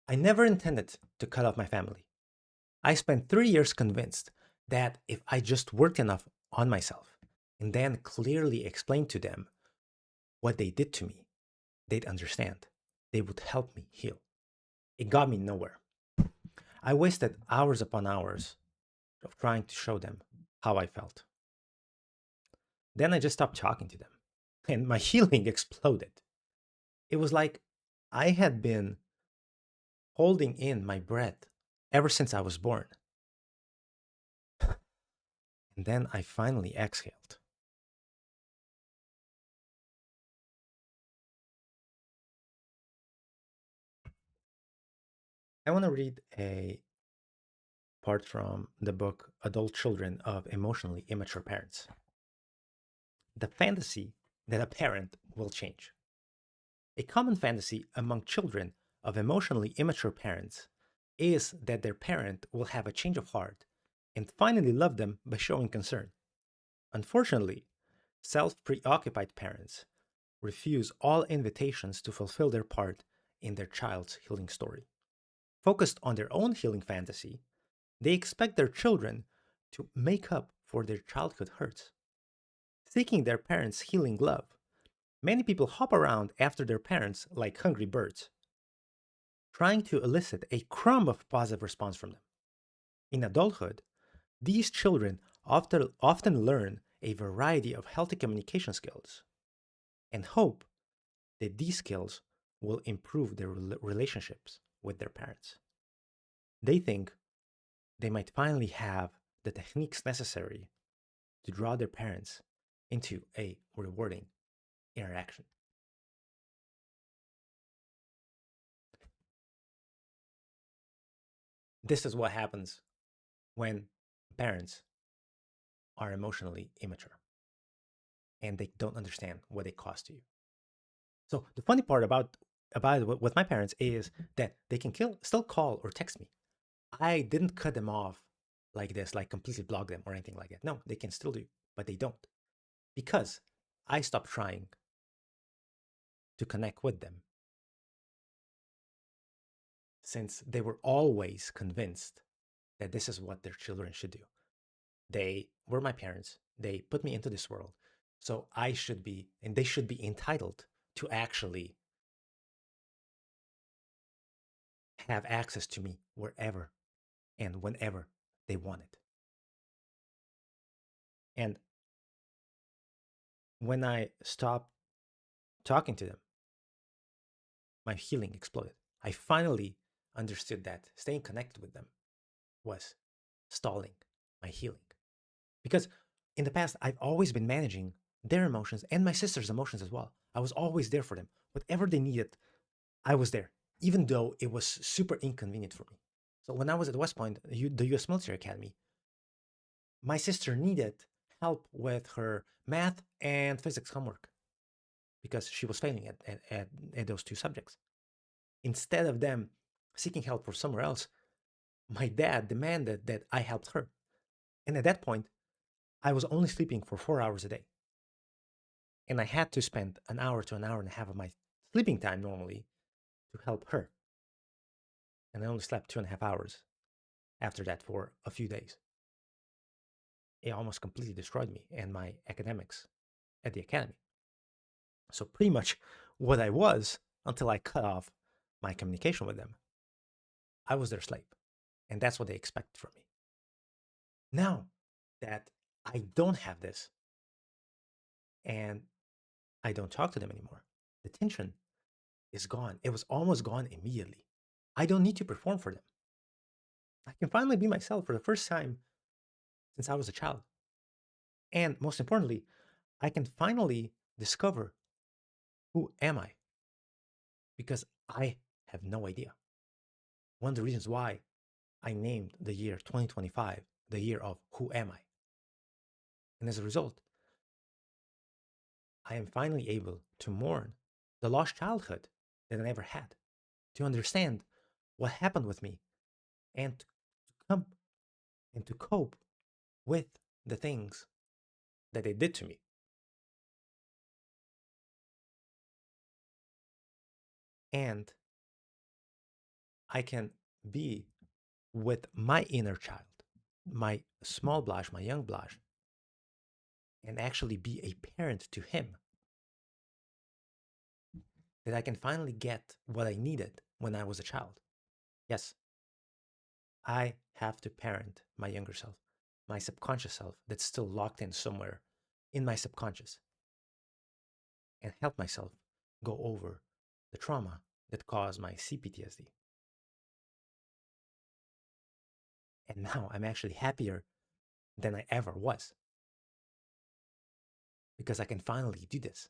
I never intended to cut off my family. I spent 3 years convinced that if I just worked enough on myself and then clearly explained to them what they did to me, they'd understand. They would help me heal. It got me nowhere. I wasted hours upon hours of trying to show them how I felt. Then I just stopped talking to them, and my healing exploded. It was like I had been holding in my breath ever since I was born. And then I finally exhaled. I want to read a part from the book Adult Children of Emotionally Immature Parents. The fantasy that a parent will change. A common fantasy among children of emotionally immature parents is that their parent will have a change of heart and finally love them by showing concern. Unfortunately, self preoccupied parents refuse all invitations to fulfill their part in their child's healing story. Focused on their own healing fantasy, they expect their children to make up for their childhood hurts. Seeking their parents' healing love, many people hop around after their parents like hungry birds, trying to elicit a crumb of positive response from them. In adulthood, these children often learn a variety of healthy communication skills and hope that these skills will improve their relationships with their parents. They think they might finally have the techniques necessary to draw their parents into a rewarding interaction. This is what happens when parents are emotionally immature and they don't understand what it costs to you. So the funny part about it with my parents is that they can still call or text me. I didn't cut them off like this, like completely block them or anything like that. No, they can still do, but they don't because I stopped trying to connect with them since they were always convinced that this is what their children should do. They were my parents. They put me into this world. So I should be, and they should be entitled to actually have access to me wherever and whenever they want it. And when I stopped talking to them, my healing exploded. I finally understood that staying connected with them was stalling my healing. Because in the past, I've always been managing their emotions and my sister's emotions as well. I was always there for them. Whatever they needed, I was there, even though it was super inconvenient for me. So when I was at West Point, the US Military Academy, my sister needed help with her math and physics homework because she was failing at those two subjects. Instead of them seeking help from somewhere else, my dad demanded that I helped her. And at that point, I was only sleeping for 4 hours a day. And I had to spend an hour to an hour and a half of my sleeping time normally to help her. And I only slept 2.5 hours after that for a few days. It almost completely destroyed me and my academics at the academy. So, pretty much what I was until I cut off my communication with them, I was their slave. And that's what they expected from me. Now that I don't have this and I don't talk to them anymore, the tension is gone. It was almost gone immediately. I don't need to perform for them. I can finally be myself for the first time since I was a child. And most importantly, I can finally discover who am I because I have no idea. One of the reasons why I named the year 2025 the year of who am I? And as a result, I am finally able to mourn the lost childhood that I never had, to understand what happened with me, and to come and to cope with the things that they did to me. And I can be with my inner child, my small Blaž, my young Blaž, and actually be a parent to him, that I can finally get what I needed when I was a child. Yes, I have to parent my younger self, my subconscious self that's still locked in somewhere in my subconscious, and help myself go over the trauma that caused my CPTSD. And now I'm actually happier than I ever was because I can finally do this.